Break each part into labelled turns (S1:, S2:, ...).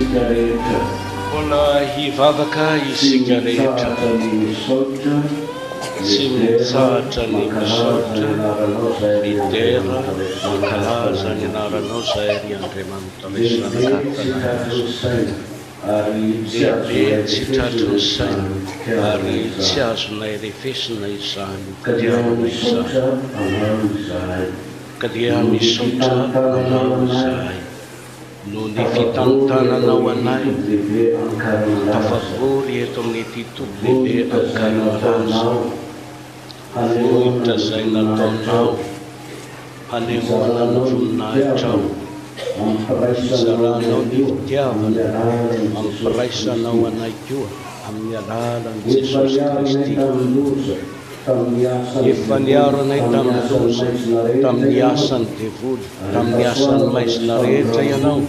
S1: Mbola hivavaka isika rehetra, tsy mitsahatra ny misaotra, mitera, mankalaza ny anaranao zahay ry Andriamanitra resanakatana lehibe tsy tratry ny saina ary tsy azonay refesina izany kadiavana izany ka dia misaotra anao izahay no ny fitantananao anay tafavory eto amin'ity topo lehibe ankaramalaza vohitra izay nataonao hanehoana ny voninahitrao zaranao ny fitiavana mampiraisanao anay koa amin'ny alalan'i Jesosy Kristy efa niaronay tamin'ny loza tamin'ny asany devoly tamin'ny asany maizina rehetra ianao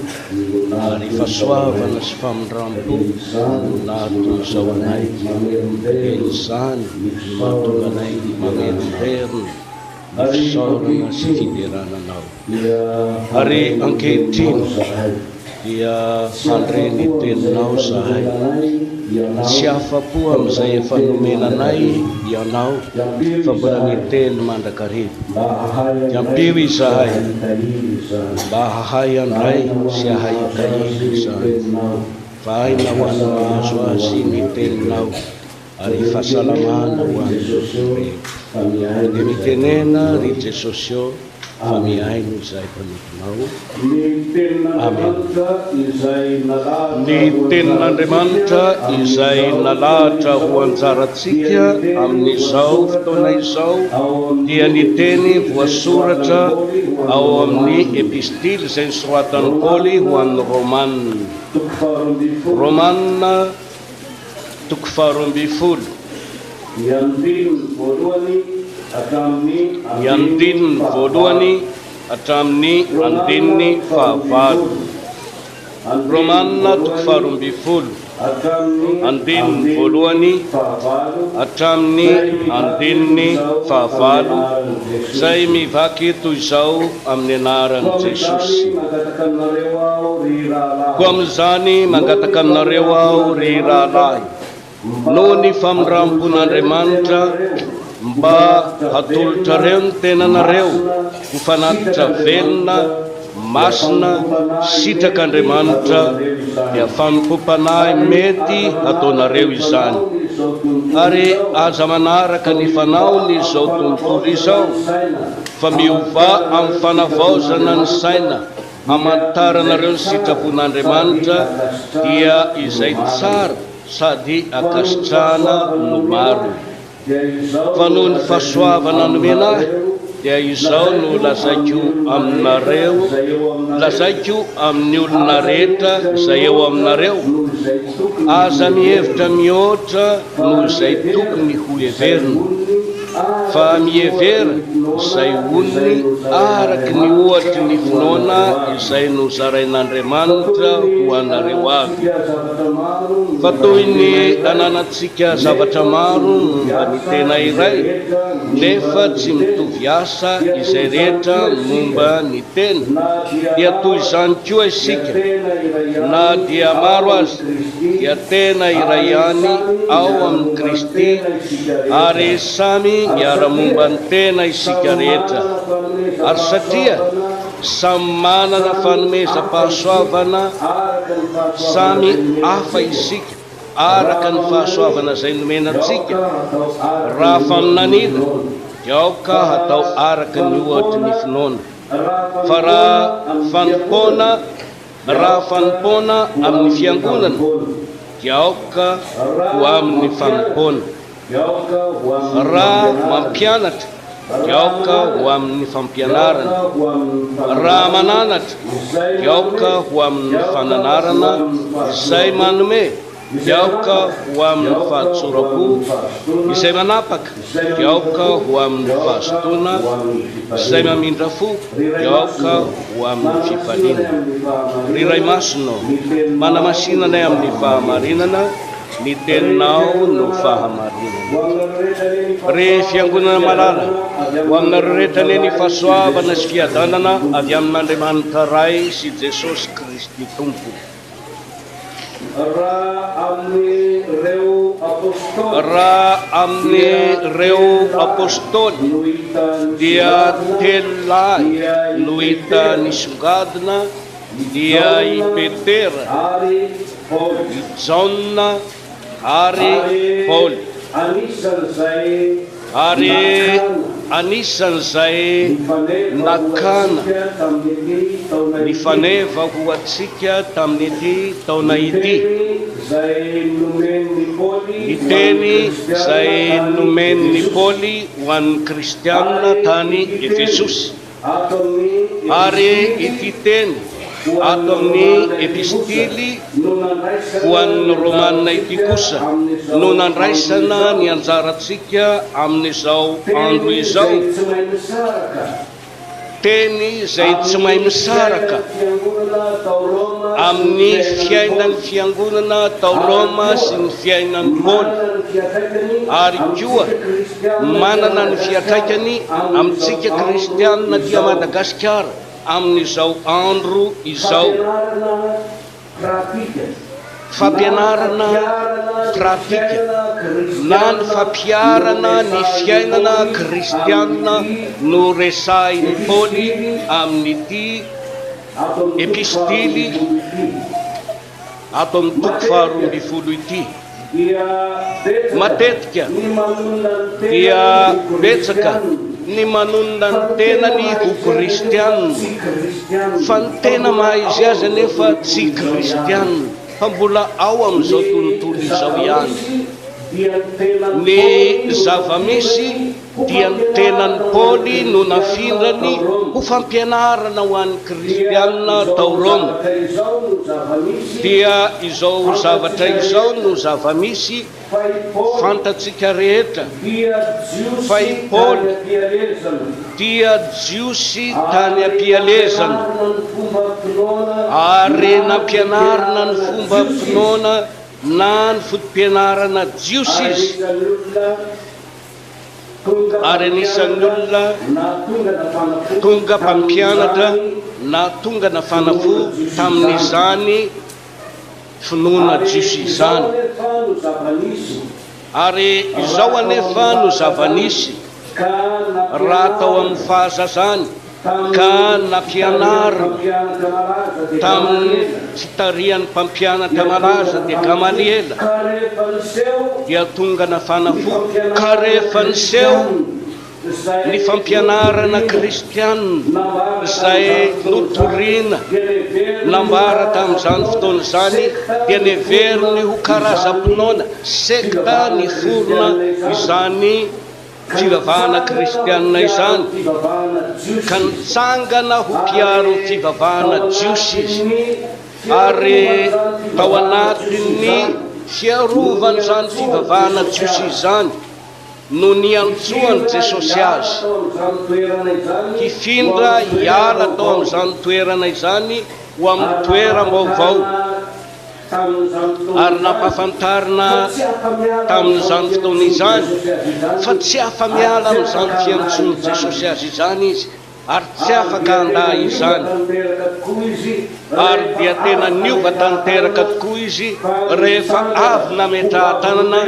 S1: ary fahasoavana sy famindrampo no nahaton'izao anay en'izany mahatonga anay mamerimberina ny fisaorana sy fiderananao ary ankehitriny dia handre ny teninao zahay tsy afa-po amin'izay efa nomenanay ianao fa mbola miteny mandrakariva ampio izahay mba hahay andray sy hahay ikahiry izany fa aina ho any mahazo azy ny teninao ary fahasalamana ho any dia mitenena ry Jesosy fa miaino izay mpanomponao. Amen. Ny tenin'Andriamanitra izay nalahatra ho anjarantsika amin'izao fotoana izao dia ny teny voasoratra ao amin'ny epistily izay nosoratan'i Paoly ho an'ny Romanina toko 12 ny andininy voalohany hatramin'ny andininy fahavalo. Romanina toko 12 andininy voalohany hatramin'ny andininy fahavalo izay mivaky toy izao amin'ny anaran'i Jesosy. Koa amin'izany mangataka aminareo aho ry rahalahy noho ny famindrampon'Andriamanitra mba hatolotrareo ny tenanareo ho fanatitra velona masina sitrak'Andriamanitra dia fanompompanahy mety ataonareo izany ary aza manaraka ny fanaony izao tontolo izao fa miova amin'ny fanavaozana ny saina hamantaranareo ny sitrapon'Andriamanitra dia izay tsara sady akasitrahana no maro fa noho ny fahasoavana nomena ahy dia izao no lazaiko aminareo, lazaiko amin'ny olona rehetra izay eo aminareo aza mihevitra mihoatra noho izay tokony ho heverina fa mihevera izay onony araky ny ohatry ny finoana izay nozarain'Andriamanitra ho anareo avy fa toy ny ananantsika zavatra maro momba ny tena iray nefa tsy mitovy asa izay rehetra momba ny tena dia toy izany koa isika na dia maro azy dia tena iray ihany ao amin'ny Kristy ary samy miara-momba ny tena isika rehetra ary satria samy manana fanomezam-pahasoavana samy hafa isika araka ny fahasoavana izay nomenantsika raha faminanina dia aoka hatao araka ny ohatry ny finoana fa raha fanompona amin'ny fiangonana dia aoka ho amin'ny fanompona raha mampianatra dia aoka ho amin'ny fampianarana raha mananatra dia aoka ho amin'ny fananarana izay manome dia aoka ho amin'ny fahatsorako izay manapaka dia aoka ho amin'ny fahasotoana izay mamindra fo dia aoka ho amin'ny fifaliana ry ray masina manamasinanay amin'ny fahamarinana ny teninao no fahamarinana ry fiangonana malala ho aminareo rehetra anie ny fahasoavana sy fiadanana avy amin'Andriamanitra Ray sy Jesosy Kristy Tompo raha amin'ireo apôstôly dia telolahy no hita nisongadina, dia i Petera, i Jaona ary Paoly. Ary anisan'izay nakana nifaneva ho antsika tamin'ity taona ity, ny teny izay nomen'ny Paoly ho an'ny kristianina tany Efesosy. Ary ity teny ato amin'ny epistily ho an'ny romanina ity kosa no nandraisana ny anjarantsika amin'izao andro izao, teny izay tsy mahay misaraka amin'ny fiainan'ny fiangonana tao Roma sy ny fiainan'ny Paoly, ary koa manana ny fiatraikany amintsika kristianina dia Madagasikara amin'izao andro izao. Fampianarana pratika na ny fampiarana ny fiainana kristianina no resahin'ny Paoly amin'ity epistily ato amin'ny toko faharoa ambin'ny folo ity. Matetika dia betsaka ny manonona ny tenany ho kristianina, fa ny tena maha izy azy anefa tsy kristianina, fa mbola ao amin'izao tontolo izao ihany. Ny zava-misy dia ny tenan'ny Paoly no nafindrany ho fampianarana ho an'ny kristianina tao Roma. Dia izao zavatra izao no zava-misy fantatsika rehetra fa i Paoly dia jiosy tany am-pialezana, ary nampianarana ny fomba finoana na ny fotom-pianarana jiosy izy, ary anisan'ny olona tonga mpampianatra na tonga nafanafo tamin'izany finoana jiosy izany. Ary izao anefa no zava-nisy raha tao amin'ny fahazazany ka nampianarina tamin'ny fitarian'ny mpampianatra malaza dia Gamaliela, dia tonga nafanafo ka rehefa niseho ny fampianarana kristianina izay notoriana nambara tamin'izany fotoana izany, dia neveriny ho karazam-pinoana sekta ny forona izany fivavahana kristianina izany, ka nitsangana ho mpiaro fivavahana jiosy izy. Ary tao anatin'ny fiarovana izany fivavahana jiosy izany no niantsoany Jesosy azy hifindra hiala tao amin'izany toerana izany ho amin'ny toeram-baovao, ary nampahafantarina tamin'izany fotoana izany fa tsy afa miala amin'izany fiantson'ny Jesosy azy izany izy, ary tsy afaka handà izany. Ary dia tena niova tanteraka tokoa izy rehefa avy nametraha-tanana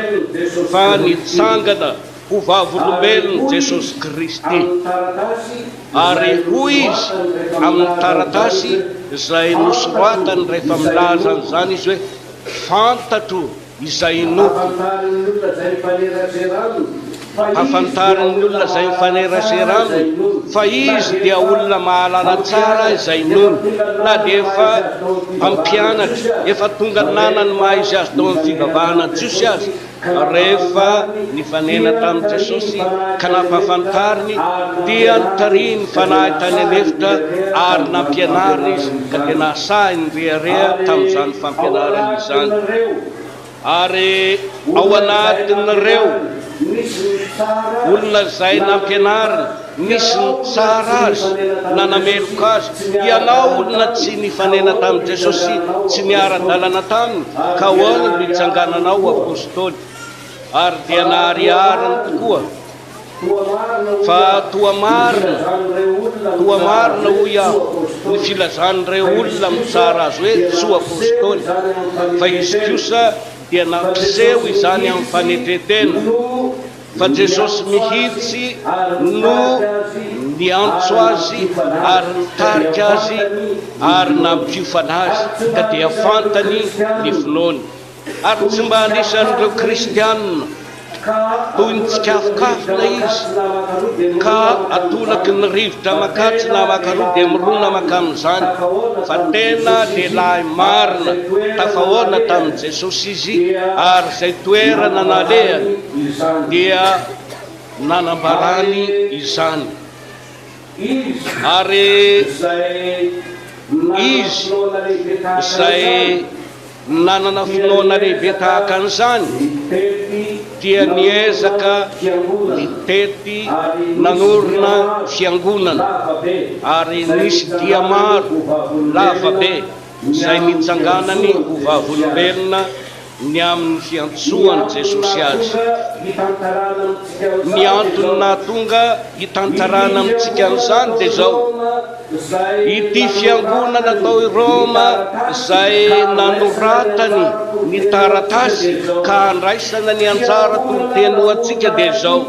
S1: fa nitsangana ho vavolombelony Jesosy Kristy. Ary hoy izy amin'ny taratasy izay nosoratany rehefa milaza an'izany izy hoe fantatro izay noko, hafantarin'ny olona izay mifanerasera fa izy dia olona mahalala tsara izay nono, na dia efa mpampianatra efa tonga nanany maha izy azy tao amin'ny fivavahana jiosy azy rehefa nifanena tamin'i Jesosy ka nampahafantariny dia nitariny fanahy tany anefitra ary nampianarina izy ka dia nasahiny rehareha tamin'izany fampianarana izany. Ary ao anatin'ireo olona izay nampianarina nisy ny tsara azy na nameloka azy, ianao olona tsy nifanena tamin'i Jesosy, tsy niara-dalana taminy, ka ahoana no hitsangananao apôstôly. Ary dia naharihariny tokoa fa toa marina hoy aho ny filazan'ireo olona mitsara azy hoe tsoa apôstôly, fa izy kosa dia nampiseho izany amin'ny fanetretena fa Jesosy mihitsy no niantso azy ary nitarika azy ary nampiofana azy ka dia fantany ny finoany. Ary tsy mba anisan'ireo kristianina toy ny tsikafokafona izy ka atolaky ny rivotra makatsy na makaroa dia mirona makamin'izany, fa tena lehilahy marina tafahoana tamin'i Jesosy izy ary izay toerana nalehany dia nanambarany izany. Ary izy izay nanana finoana lehibe tahaka an'izany dia niezaka mitety nanorina fiangonana ary nisy dia maro lava be izay nitsanganany ho vavolombelona ny amin'ny fiantsoany Jesosy azy. Ny antony nahatonga hitantarana amintsika an'izany dia zao: ity fiangonana tao i Roma izay nanoratany ny taratasy ka andraisana ny anjara tonteny ho antsika dia zao: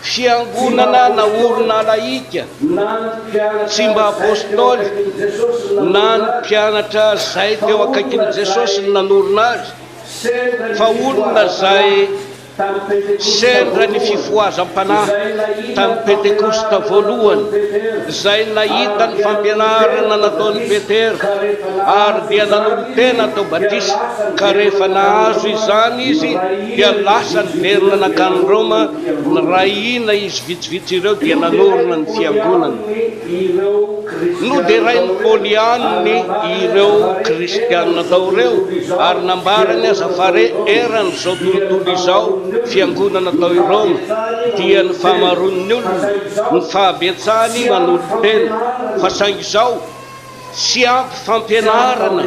S1: fiangonana naorina laika, tsy mba apôstôly na ny mpianatra zay teo akaikin'i Jesosy ny nanorina azy, fa olona zay sendra ny fifoazam-panahy tamin'ny Pentekosta voalohany, izay nahita ny fampianarana nataon'i Petera ary dia nanolo tena tao batisa, ka rehefa nahazo izany izy dia lasa niverina nakany Roma. Ny rahina izy vitsivitsy ireo dia nanorina ny fiangonana. No dia rainy Paulianiny ireo kristianina tao ireo ary nambarany aza fa eran'izao tontolo izao fiangonana tao i Roma dia ny famaron'ny olona, ny fahabetsahany manolo tena, fa saingy izao tsy ampy fampianarana,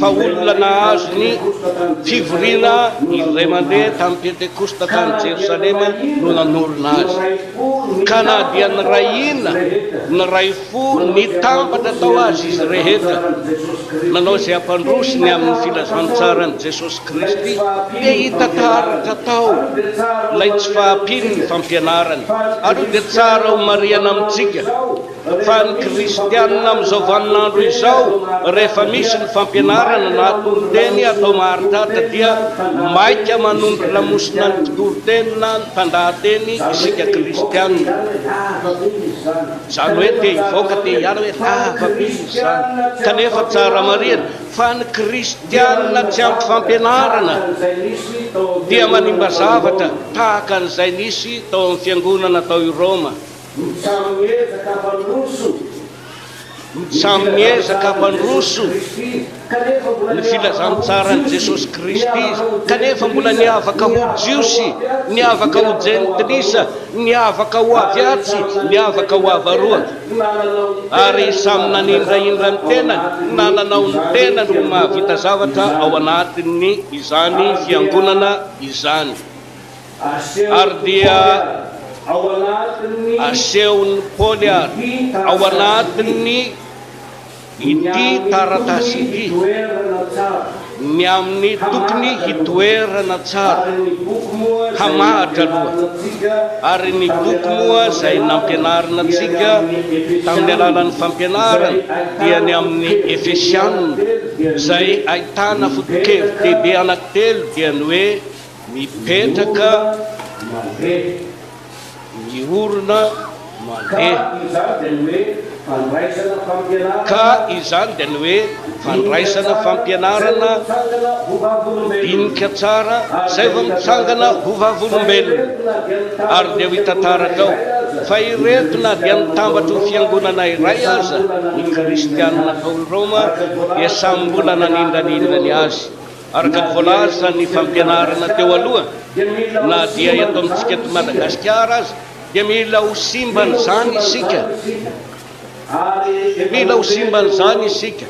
S1: fa olona nahazo ny fivoriana izay mandeha tamin'ny Pentekosta tany Jerosalema no nanorina azy. Ka na dia ny rahina, ny ray fo nitambatra tao azy izy rehetra, nanao izay ampandrosiny amin'ny filazantsarany Jesosy Kristy, dia hita taratra tao ilay tsy fahampiny ny fampianarana. Aloha dia tsara ho marihana amintsika fa ny kristianina amin'izao vaninandro izao rehefa misy ny fampianarana na toloteny atao maharitratra dia maika manondro lamosina ny mpitoloteny na ny mpandahateny isika kristianina. Zany hoe te hivoaka te hiala hoe avabizy zany, kanefa tsara marihana fa ny kristianina tsy ampy fampianarana dia manimba zavatra tahaka an'izay nisy tao amin'ny fiangonana tao i Roma. Samy miezaka hampandroso ny filazantsarany Jesosy Kristy, kanefa mbola niavaka ho jiosy, niavaka ho jentilisa, niavaka ho aviatsy, niavaka ho avaroa, ary samy nanindraindra ny tenany, nananao ny tenany ho mahavita zavatra ao anatin'ny izany fiangonana izany. Ary dia asehon'ny Paoly ary ao anatin'ny ity taratasy ity ny amin'ny tokony hitoerana tsara hamahatra aloha. Ary ny boky moa izay nampianarina antsika tamin'ny alalan'ny fampianarana dia ny amin'ny Efesianina, izay ahitana foto-kevin-dehibe anankitelo dia ny hoe mipetraka miorona mandeha, ka izany dia ny hoe fandraisana fampianarana dinika tsara izay vao mitsangana ho vavolombelona. Ary dia ho hita taratra ao fa ireto na dia nitambatra ho fiangonana iray aza ny kristianina tao i Roma dia samy mbola nanindranindrany azy. Araka ny voalaza ny fampianarana teo aloha na dia eto amintsika eto Madagasikara aza dia mila ho simbany zany isika, mila ho simbany zany isika.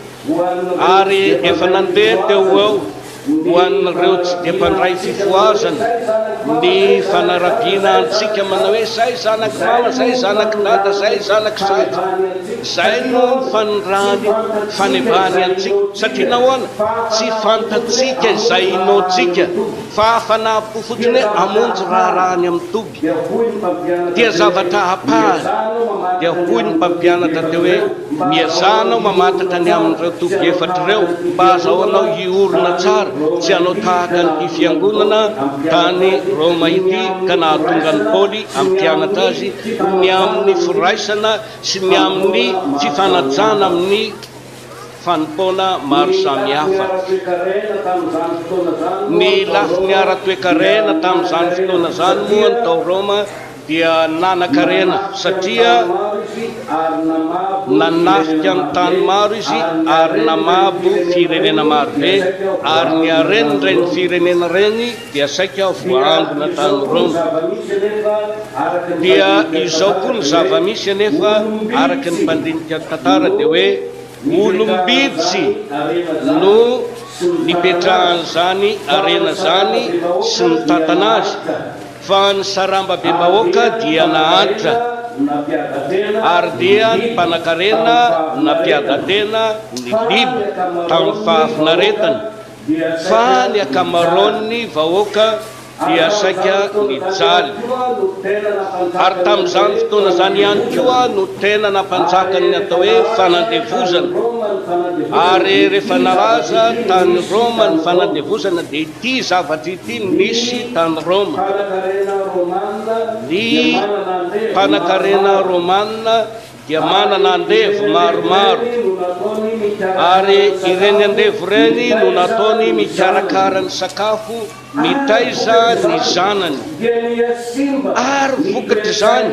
S1: Ary efa nandeha teo eo ho an'ireo tsy dia mpandray fifoazana ny fanarabiana antsika manao hoe zay zanaky mama, zay zanaky dada, zay zanaky zaka. Zay no fanirany fanevany antsika satria nahoana tsy fantatsika izay inaotsika fa fanapo fotsiny hoe amonjy raharahany amin'ny toby dia zavatra hapahany. Dia hoy ny mpampianatra teo hoe miazanao mamatatra ny amin'ireo toby efatra ireo mba azahoanao iorona tsara, tsy hanao tahaka ny fiangonana tany Roma ity ka nahatonga ny Paoly ampianatra azy ny amin'ny firaisana sy ny amin'ny fifanajana amin'ny fanompoana maro samihafa. Ny lafiny ara-toekarena tamin'izany fotoana zany moa ny tao Roma dia nanan-karena satria nanafika ny tany maro izy ary namabo firenena maro be, ary ny areny reny firenena reny dia saika voangona tany Roma. Dia izao koa ny zava-misy anefa araky ny mpandinika tantara dia hoe olom-bidsy no nipetrahan'izany arena zany sy ny tantana azy, fa ny saramba be bahoaka dia nahatra, ary dia ny mpanan-karena nampiadan-tena ny biby tamin'ny fahafinaretana, fa ny akamaroan'ny vahoaka dia saika nijaly. Ary tamin'izany fotoana zany ihany koa no tena nampanjakany ny atao hoe fanandevozana. Ary rehefa nalaza tany Roma ny fanandevozana dia ity zavatra ity nisy tany Roma: ny mpanan-karena Romanina dia manana andevo maromaro, ary ireny andevo reny no nataony mikarakara ny sakafo, mitaiza ny zanany, ary vokatry izany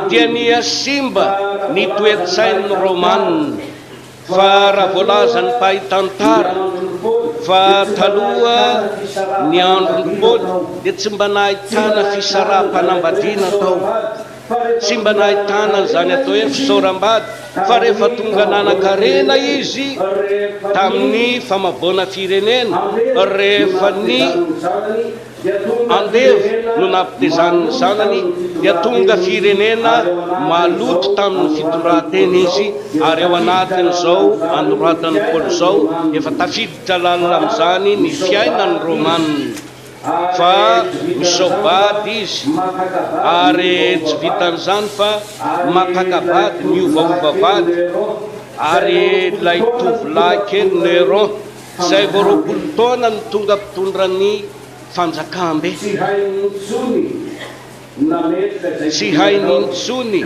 S1: dia niasimba ny toe-tsain'ny Romanina. Fa raha voalaza ny mpahi-tantara fa taloha ny andron'ny Paoly dia tsy mba nahitana fisaraha-panambadiana tao, tsy mba nahitana zany atao hoe fisaoram-bady, fa rehefa tonga nanan-karena izy tamin'ny famaboana firenena, rehefa ny andevo no nampitezan'ny zanany dia tonga firenena maloto tamin'ny fitondranteny izy. Ary ao anatin'izao anoratan'ny Paoly zao efa tafiditra lalina amin'izany ny fiainan'ny Romanina, fa misaobady izy, ary tsy vitan'izany fa makakabady, miovaovavady. Ary ilay tovolahy kely Néron izay vao 20 taona ny tonga mpitondran'ny fanjakambe, tsy hainy intsony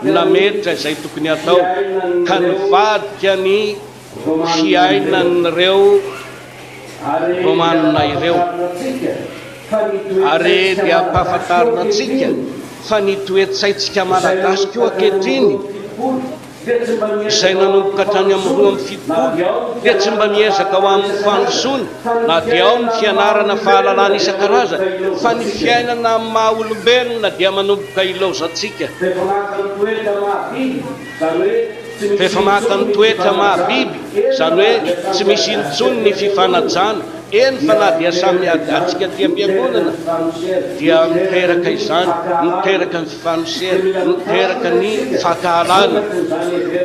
S1: nametra izay tokony atao, ka nivadika ny fiainan'ireo Romanina ireo. Ary dia ampahafantarina antsika fa ny toe-tsaintsika malagasy koa ankehitriny izay nanomboka hatrany amin'ny 2 dia tsy mba miezaka ho amin'ny fandrosoana, na dia ao ny fianarana fahalalana isan-karazany, fa ny fiainana maha olombelona dia manomboka ilaozantsika. Fefa maka ny toetra mahabiby, zany hoe tsy misy intsony ny fifanajana. Eny fa na dia samy atsika ty am-piangonana dia miteraka izany, miteraka ny fifanosera, miteraka ny fakahalana.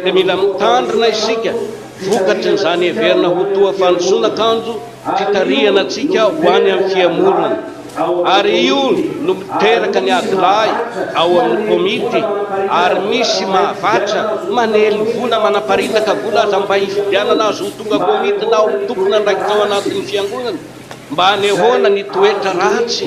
S1: Dia mila mitandrina isika vokatry n'izany heverina ho toa fandrosoana kanjo fitarihana atsika ho any amin'ny fiamorana. Ary io no miteraka ny adilahy ao amin'ny komity, ary misy mahavatra manely vola, manaparitaka vola aza mba hifidianana azy ho tonga komity na ho tokony andraiky tao anatin'ny fiangonana, mba hanehoana ny toetra ratsy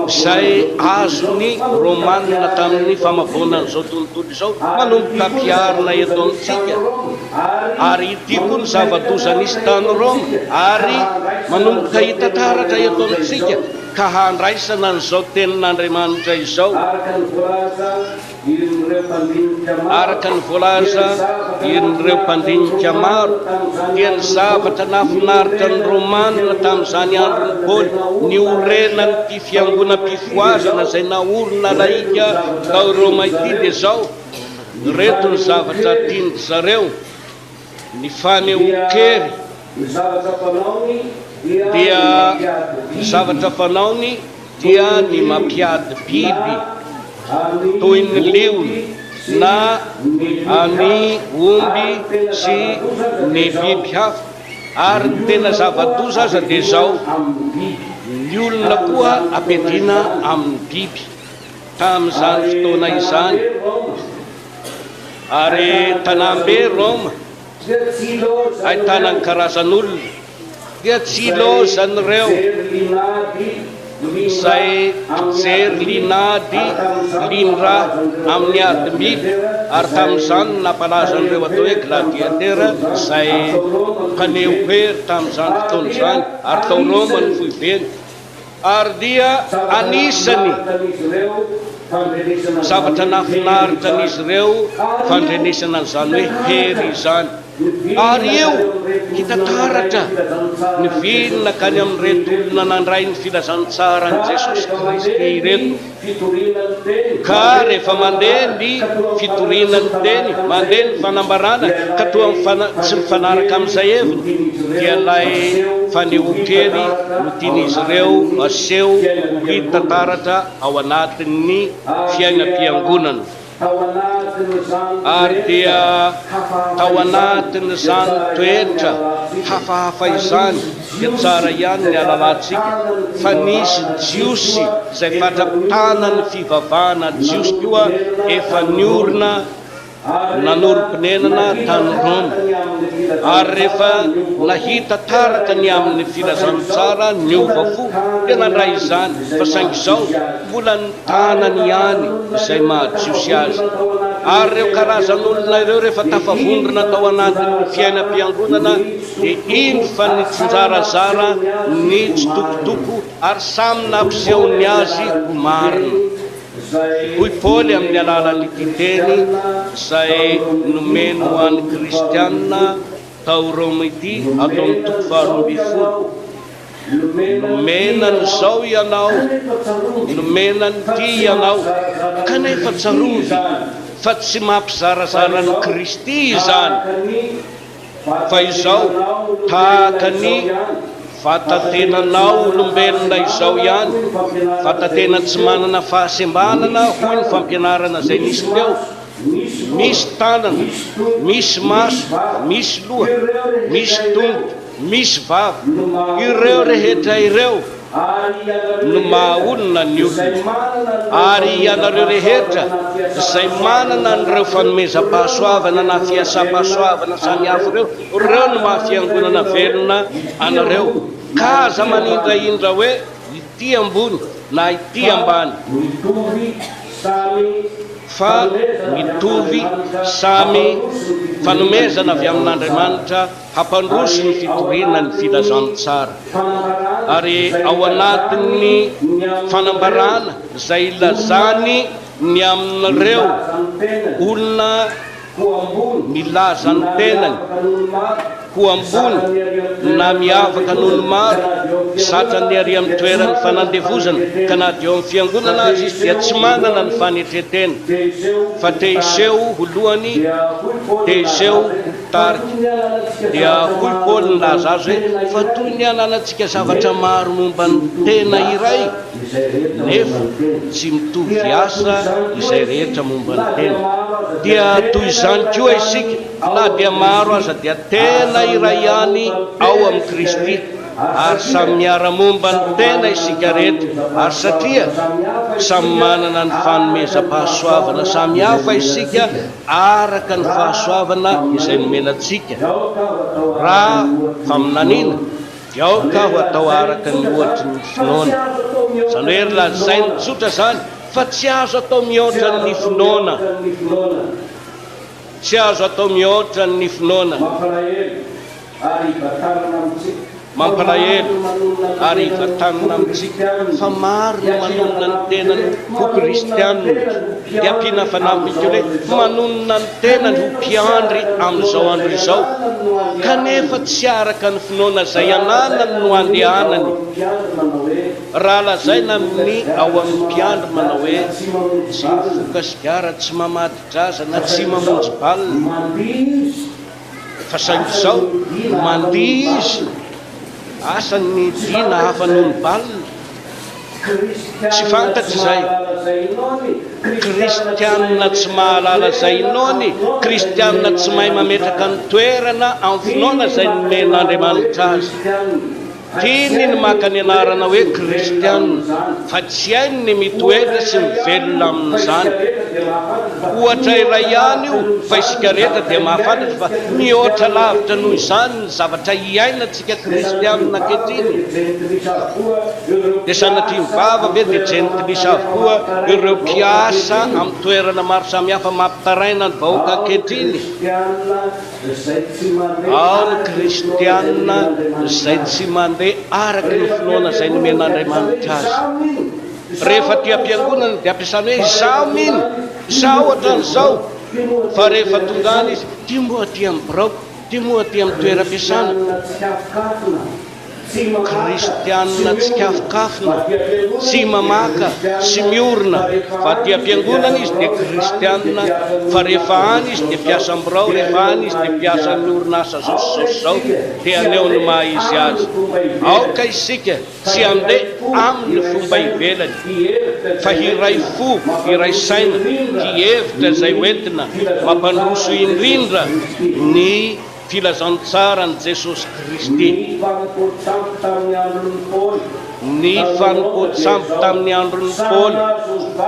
S1: izay azony Romanina tamin'ny famaboanan'izao tontolo izao, manomboka ampiarina eto amintsika. Ary ity koa ny zava-doza nisy tany Roma, ary manomboka hitantaratra eto amintsika ka handraisana n'izao tenin'Andriamanitra izao. Araka ny voalaza ireo mpandinika maro dia ny zavatra nafinaritra ny Romanina tamin'izany andron'ny Paoly, ny orenany ty fiangonam-pifoazana izay naorona laika tao Roma ity dia zao: reto ny zavatra tiany zareo, ny fanehoan-kery dia zavatra fanaony dia ny mampiady biby toy ny liona na ny omby sy ny biby hafa. Ary ny tena zava-doza aza dia zao, ny olona koa ampiadiana amin'ny biby tamin'izany fotoana izany. Ary tanàmbe Roma ahitana ny karazan'olona, dia tsy ilozany ireo izay jery linady linra amin'ny adi-biby. Ary tamin'izany nampalaza an'ireo atao hoe gladiateur izay mpaneho hery tamin'izany fotoana izany, ary tao Roma ny foibeny. Ary dia anisany zavatra nafinaritra an'izy ireo fandrenesana an'izany hoe hery izany. Ary eo hitataratra ny vilona kany amin'ireto olona nandray ny filazantsara ny Jesosy Kristy ireto. Ka rehefa mandeha ny fitorinany teny, mandeha ny fanambarana ka toa tsy mifanaraka amin'izay eviny, dia ilay fanehoan-kely no tian'izy ireo aseho hitataratra ao anatin'ny fiainam-piangonana. Ary dia tao anatin'izany toetra hafahafa izany dia tsara ihany ny alalantsika fa nisy jiosy izay fatrapitana ny fivavahana. Jiosy koa efa niorina nanorom-pinenana tany Roma. Ary rehefa nahita tarata ny amin'ny filazantsara niova fo dia nandray izany, fa saingy izao mbola ny tanany ihany izay mahajiosy azy. Ary ireo karazan'olona ireo rehefa tafavondrona tao anatin'ny fiainam-piangonana dia iny fa ny tsinjarazara ny tsitokotoko ary samy nampisehony azy ho marina. Hoy Paoly amin'ny alalan'ity teny izay nomeny ho an'ny kristianina tao Roma ity atao amin'ny toko faharoa-ambin'ny-folo: nomenany izao ianao, nomenany ity ianao, kanefa tsarovy fa tsy mampizarazara ny Kristy izany, fa izao tahaka ny vatantenanao olombelona izao ihany, vatantenany tsy manana fahasembanana hoy ny fampianarana izay nisy teo. Misy tanana, misy maso, misy loha, misy tongotra, misy vava. Ireo rehetra ireo no mahaolona ny olona. Ary ianareo rehetra izay manana an'ireo fanomezam-pahasoavana na fiasam-pahasoavana samihafa ireo no mahafiangonana velona anareo. Ka aza manindraindra hoe ity ambony na ity ambany, fa mitovy samy fanomezana avy amin'Andriamanitra hampandroso ny fitoriana ny filazantsara. Ary ao anatin'ny fanambarana izay ilazany ny amin'ireo olona milaza ny tenany ho ambony na miavaka n'olo maro, zatra ny ary amin'ny toerany fanandevozana, ka na dio amin'ny fiangonana azy izy dia tsy manana ny fanetretena, fa tehiseho ho lohany, tehiseho ho tarika. Dia hoy Paoly nilaza azy hoe fa toy ny ananantsika zavatra maro momba ny tena iray, nefa tsy mitovy asa izay rehetra momba ny tena. Dia toy izany koa isika, na dia maro aza dia tena iray ihany ao amin'ny Kristy, ary samy miara-momba ny tena isika rehetra. Ary satria samy manana ny fanomezam-pahasoavana samy hafa isika araka ny fahasoavana izay nomenantsika. Raha faminaniana dia aoka ho atao araka ny ohatry ny finoana. Izany hoe lazainy tsotra zany, fa tsy azo atao mihoatra ny finoana, tsy azo atao mihoatra ny finoana. Mampalahelo ary hivatanana amintsika fa maro no manonona ny tenany ho kristianina. Dia ampiana fanamiko hoe manonona ny tenany ho mpiandry amin'izao andro izao, kanefa tsy araka ny finoana izay ananany no andehanany. Raha lazaina amin'ny ao amin'ny mpiandry manao hoe tsy mifoka sigara, tsy mamady draza na tsy mamonjy balina, fa saingy zao mandihy izy asany dina hafa noho ny balina tsy fantatry zay kristianina tsy mahalala zay inony kristianina tsy mahay mametraka ny toerana amin'ny finoana zay nomen'Andriamanitra azy tiny ny maka ny anarana hoe kristianina fa tsy hainy ny mitoetra sy mivelona amin'izany ohatra iray ihany io fa isika rehetra dia mahafantatra fa mihoatra lavitra noho izany ny zavatra iainantsika kristianina ankehitriny dia sanatria mivava ve dia jentilisa avokoa ireo mpiasa amin'ny toerana maro samihafa mampitaraina ny vahoaka ankehitriny ao ny kristianina zay tsy mandeha araky ny finoana zay nomen'Andriamanitra azy rehefa ty am-piangonana dia ampiasany hoe izao mino izao ohatran'izao fa rehefa tonga any izy ty moa ty amin'ny braoko ty moa ty amin'ny toeram-piasana kristianina tsy kafokafona tsy mamaka tsy miorina fa ty am-piangonana izy dia kristianina fa rehefa any izy dia mpiasa ambirao rehefa any izy dia mpiasa miorina asa zosizosy zao dia aneo ny maha izy azy aoka isika tsy andeha amin'ny fomba ivelany fa hiray fo hiray saina hihevitra zay hoentina mampandroso indrindra ny filazantsara ny Jesosy Kristy ny fanompoatsampo tamin'ny andron'ny Paoly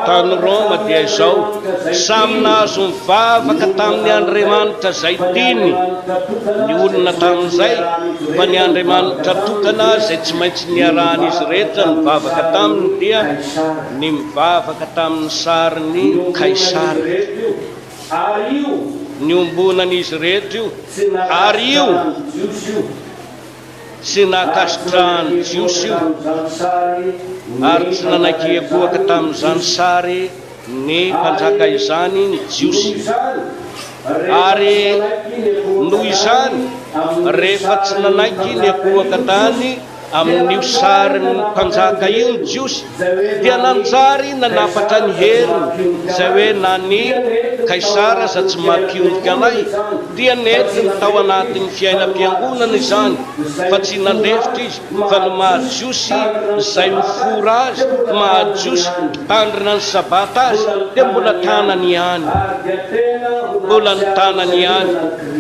S1: tany Roma dia izao samy nahazo mivavaka tamin'ny Andriamanitra zay tiny ny olona tamin'izay fa ny Andriamanitra tokana zay tsy maintsy niarahany izy rehetra mivavaka taminy dia ny mivavaka tamin'ny sariny Kaisary ny ombonan'izy rehetra io ary io tsy nakasitrahany jiosy io ary tsy nanakiakoaka tamin'izany sary ny mpanjaka izany ny jiosy ary noho izany rehefa tsy nanaiky ny akoaka tany amin'io sary ny mpanjaka io ny jiosy dia nanjary nanapatra ny heriny zay hoe na ny Kaisara za tsy mampionika anay dia nety ny tao anatin'ny fiainam-piangonana izany fa tsy nandefitra izy fa ny mahajiosy zay mifora azy mahajiosy mpitandrina ny sabata azy dia mbola tanany ihany mbola ny tanany ihany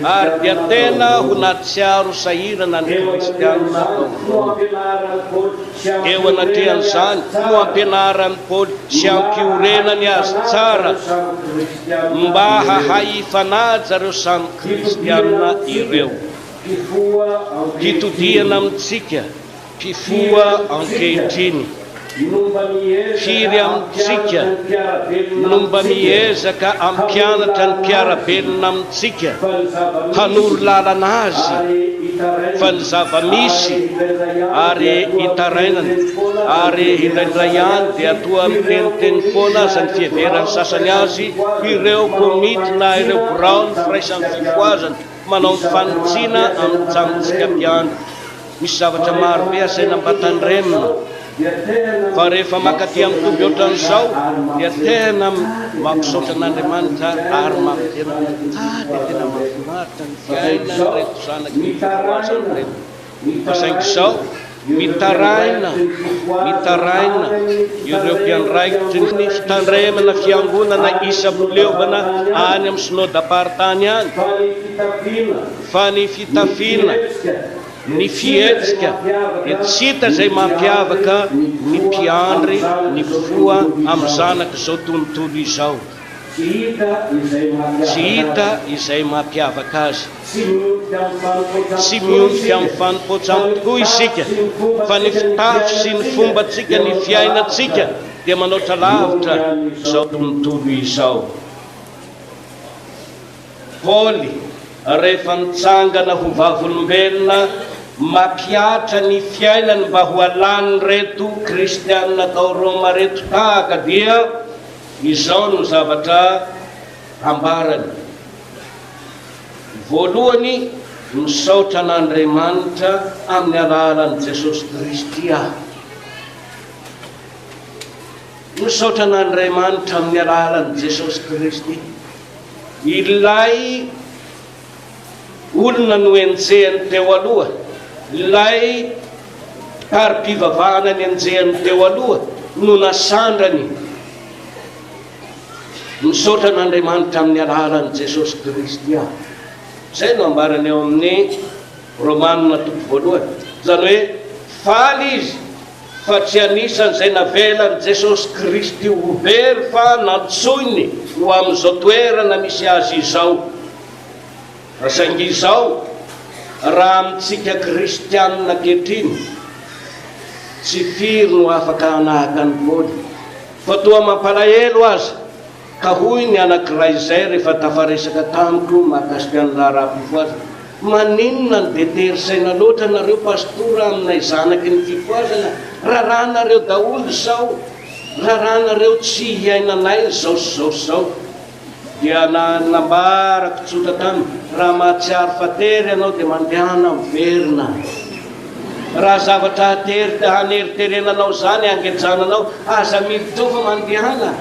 S1: ary dia tena ho natsiaro sahirana ny kristianina eo anatrehan'izany no ampianaran'ny Paoly sy ampiorenany azy tsara mba hahay ifanaja reo samy kristianina ireo hitodiana amintsika mpifoa ankehitriny firy amintsika nomba miezaka ampianatra ny mpiarabelona amintsika hanoro lalana azy fa ny zava-misy ary hitarainany ary indraindray any dia atoa miteniteny foana azy ny fiheverany sasany azy ireo komity na ireo brown firaisan'ny fifoazany manao ny fanotsiana amin'ny janontsika mpiandro misy zavatra maro be asaina mba tandremina fa rehefa makaty amin'ny toby ohatran'izao dia tena mampisaotra an'Andriamanitra ary mampitena dia tena mahafinaritra ny fiainany reto zanaky ny fifoazany reto fa saingy izao mitaraina ireo mpiandraikitry ny fitandremana fiangonana isam-pileovana any amin'ny synodam-paritany any fa ny fitafiana ny fietsika dia tsy hita zay mampiavaka ny mpiandry ny mpifoa amin'ny zanaky izao tontolo izao tsy hita izay mampiavaka azy tsy miompika amin'ny fanompoatsamo tokoa isika fa ny fitafy sy ny fombatsika ny fiainatsika dia manoatra lavitra izao tontolo izao Paoly rehefa nitsangana ho vavolombelona mampiatra ny fiainany mba ho alany reto kristianina tao Roma reto tahaka dia izao no zavatra ambarany voalohany misaotra an'Andriamanitra amin'ny alalan'i Jesosy Kristy misaotra an'Andriamanitra amin'ny alalan'i Jesosy Kristy ilay olona noenjehany teo aloha, ilay tari-pivavahana ny enjehany teo aloha no nasandrany misaotra n'Andriamanitra amin'ny alalan'i Jesosy Kristy aho. Zay no ambarany eo amin'ny Romanina 1. Zany hoe faly izy fa tsy anisan'izay navelany Jesosy Kristy ho very fa natsoiny ho amin'izao toerana misy azy izao. Rasaingy izao raha amintsika kristianina ankehitriny tsy firy no afaka hanahaka ny Paoly, fa toa mampalahelo azy ka hoy ny anankiray izay rehefa tafaresaka tamiko mahakasika ny raharaham-pivoazana: maninona ny deterisaina loatra nareo pastora aminay zanaky ny fivoazana? Raranareo daholo zao, raranareo tsy hiainanay zao sy zao sy zao. Dia nambarako tsotra tamy: raha mahatsiaro fatery ianao dia mandehana miverina. Raha zavatra hatery haneriterenanao zany angejananao, aza mitofa mandehana.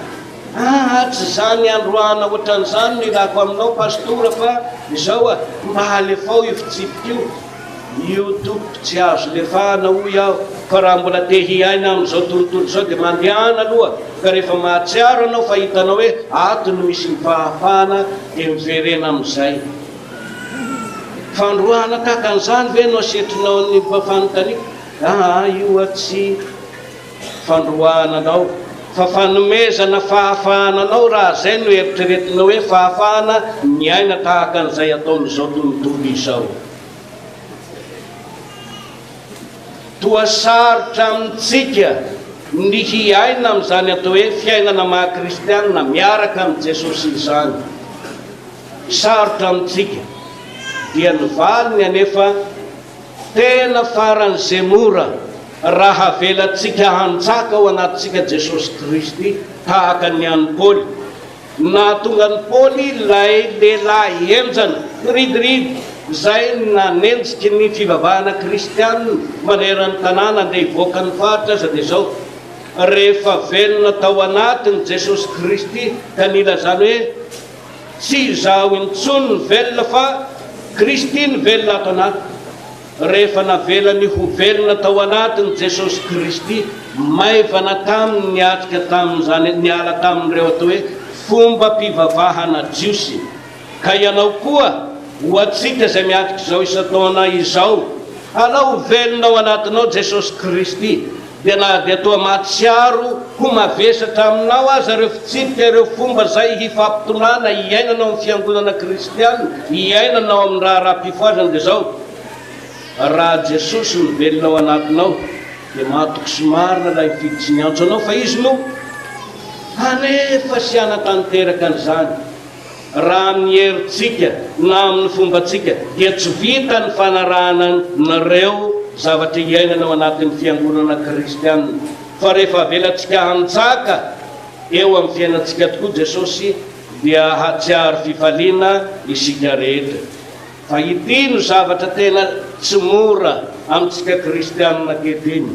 S1: Tsy zany androana ohatran'izany no ilako aminao pastora, fa izao mba halefao io fitsipika io tompo tsy azo lefana hoy aho, fa raha mbola te hiaina amin'izao tontolo izao dia mandehana aloha. Ka rehefa mahatsiaro anao fa hitanao hoe ato no misy mifahafana dia miverena amin'izay. Fandroana tahaka an'izany ve no asetrinao ny mpafanontaniako? Io tsy fandroananao fa fanomezana fahafahananao, raha zay no eritreretinao hoe fahafahana miaina tahaka an'izay ataon'izao tontolo izao. Toa sarotra amintsika ny hiaina amin'izany atao hoe fiainana maha-kristianina miaraka amin'ny Jesosy izany. Sarotra amintsika dia nivaliny anefa tena faran'izay mora raha velantsika hanjaka ao anatintsika Jesosy Kristy tahaka ny an'i Paoly. Nahatonga ny Paoly ilay lehilahy henjana ridiриdy zay nanenjiky ny fivavahana kristianina maneran'ny tanàna andeha hivoaka ny faritra aza dia zao: rehefa velona tao anatiny Jesosy Kristy ka nila zany hoe tsy izaho intsony ny velona fa Kristy ny velona ato anatiny. Rehefa navelany ho velona tao anatiny Jesosy Kristy, maivana taminy niatrika tamin'izany niala tamin'ireo atao hoe fomba mpivavahana jiosy. Ka ianao koa ho atsika izay miatrika izao isa-taona izao, alao velona ao anatinao Jesosy Kristy, dia na dia toa mahatsiaro ho mavesatra aminao aza ireo fitsipika, ireo fomba zay hifampitonana hiainanao amin'ny fiangonana kristianina, hiainanao amin'ny raharaham-pivoazana. Dia zao raha Jesosy ny velona ao anatinao dia mahatoky sy marina ilay fiditsy ny antso anao, fa izy no anefa sy anatanteraka an'izany. Raha amin'ny herintsika na amin'ny fombatsika dia tsy vita ny fanarahana nareo zavatra hiainanao anatin'ny fiangonana kristianina, fa rehefa velantsika hanjaka eo amin'ny fiainantsika tokoa Jesosy dia hatsiaro fifaliana isika rehetra. Fa ity no zavatra tena tsy mora amintsika kristianina ankehitriny.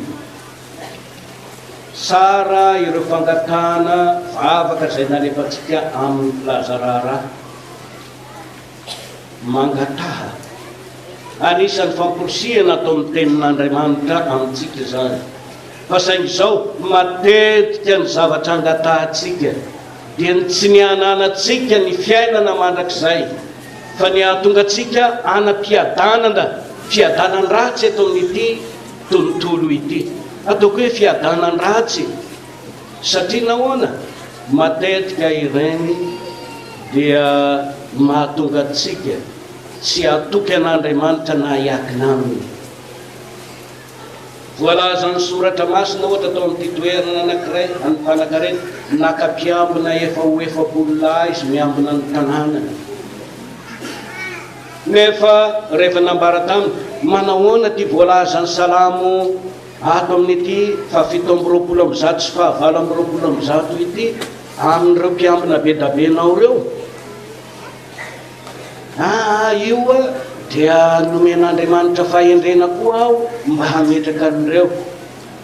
S1: Sara ireo fangatana vavaka zay nalefantsika amin'ny plaza raharaha, mangataha anisan'ny famporisihana atao amin'ny tenin'Andriamanitra amintsika zany. Fa saingy izao matetika ny zavatra angatahantsika dia tsy ny hananantsika ny fiainana mandrakizay, fa ny ahatonga antsika anam-piadanana, fiadanan ratsy eto amin'ity tontolo ity. Ataoko hoe fiadanan ratsy satria nahoana? Matetika ireny dia mahatonga antsika tsy atoky an'Andriamanitra na hiakina aminy. Voalaza ny soratra masina ohatra atao amin'ity toerana anankiray any Mpanankarena: naka-piambina efa ho efapolo lahy izy miambina ny tanàna. Nefa rehefa nambara taminy: manahoana ty voalaza ny salamo ato amin'ity fa 720 sy 920 ity amin'ireo mpiambina be dabenao reo? Io dia nomen'Andriamanitra fahendrena koa aho mba hametraka an'ireo.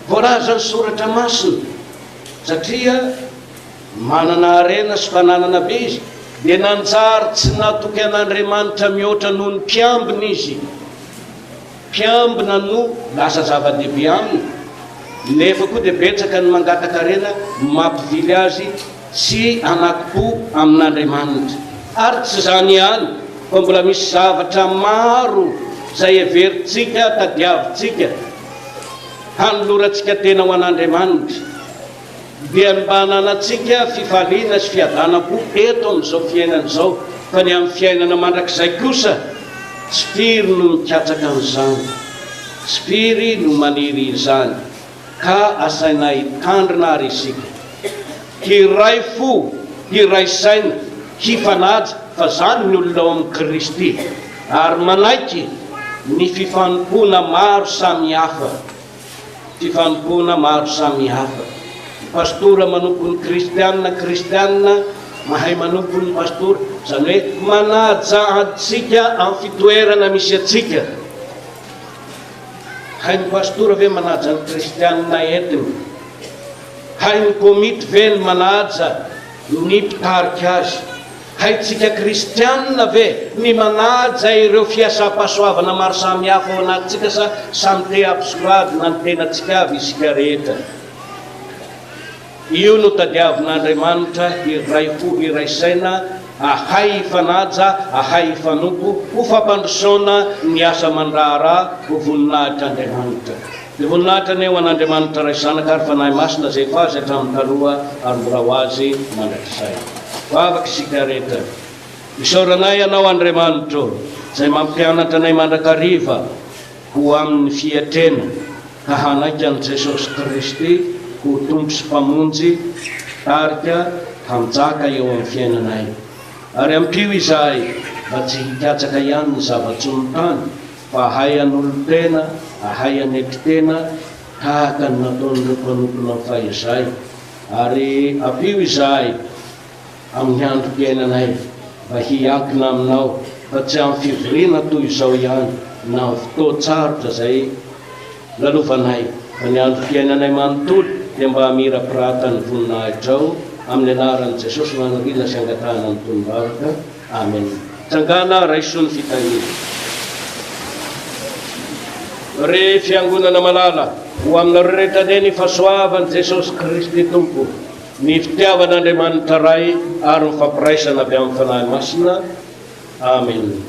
S1: Voalaza ny soratra masina satria manana arena sy fananana be izy, dia nanjary tsy natoky an'Andriamanitra mihoatra noho ny mpiambina izy, mpiambina no lasa zava-dehibe aminy. Nefa koa dia betsaka ny mangatakarena mampivily azy tsy anaky-po amin'Andriamanitra. Ary tsy zany ihany fa mbola misy zavatra maro zay heverintsika tadiavintsika hanolorantsika tena ho an'Andriamanitra, dia mba hananatsika fifaliana sy fiadanam-po eto amin'izao fiainana izao. Fa ny amin'ny fiainana mandrakizay kosa tsy firy no mikatsaka an'izany, tsy firy no maniry izany, ka asaina hitandrina ary isika hiray fo, hiray saina, hifanaja fa zany ny olona ao amin'ny Kristy, ary manaiky ny fifanompoana maro samihafa, fifanompoana maro samihafa. Pastora manompo ny kristianina mahay manompo ny pastora, zany hoe manaja antsika amin'ny fitoerana misy atsika. Hay ny pastora ve manaja ny kristianina entiny? Hay ny komity ve ny manaja ny mpitarika azy? Haitsika kristianina ve ny manaja ireo fiasam-pahasoavana maro samihafa ao anatintsika, sa samy te ampisoravina ny tenatsika avy isika rehetra? Io no tadiavin'Andriamanitra iray fo, iray saina, ahay ifanaja, ahay ifanompo, ho fampandrosoana ny asa mandraharaha ho voninahitr'Andriamanitra. Dia voninahitra ny eo an'Andriamanitra ray zanaka ary fanahy masina zay fazy hatramin'ny taloha ary mbola ho azy mandrakizay. Vavaka isika rehetra, isaoranay ianao Andriamanitra zay mampianatra anay mandrakariva ho amin'ny fiatrena, ka hanaiky an' Jesosy Kristy ho tompo sy mpamonjy tarika hanjaka eo amin'ny fiainanay. Ary ampio izahay mba tsy hikatsaka ihany ny zava-tsono tany, fa ahay an'olo-tena, ahay anetri-tena tahaka ny nataon'ireo mpanompona amin'ny fahizay. Ary ampio izahay amin'ny androm-piainanay mba hiankina aminao, fa tsy amin'ny fivoriana toy izao ihany na amin'ny fotoan-tsarotra zay lalovanay, fa ny androm-piainanay manontolo dia mba hamirapirata ny voninahitrao amin'ny anaran'i Jesosy manarina sy angatahana ny tonim-bavaka. Amen. Tsangana raiso ny fitahina. Re fiangonana malala ho aminareo rehetra ane ny fahasoavan'i Jesosy Kristy Tompo, ny fitiavan'Andriamanitra ray ary ny fampiraisana avy amin'ny fanahy masina. Amen.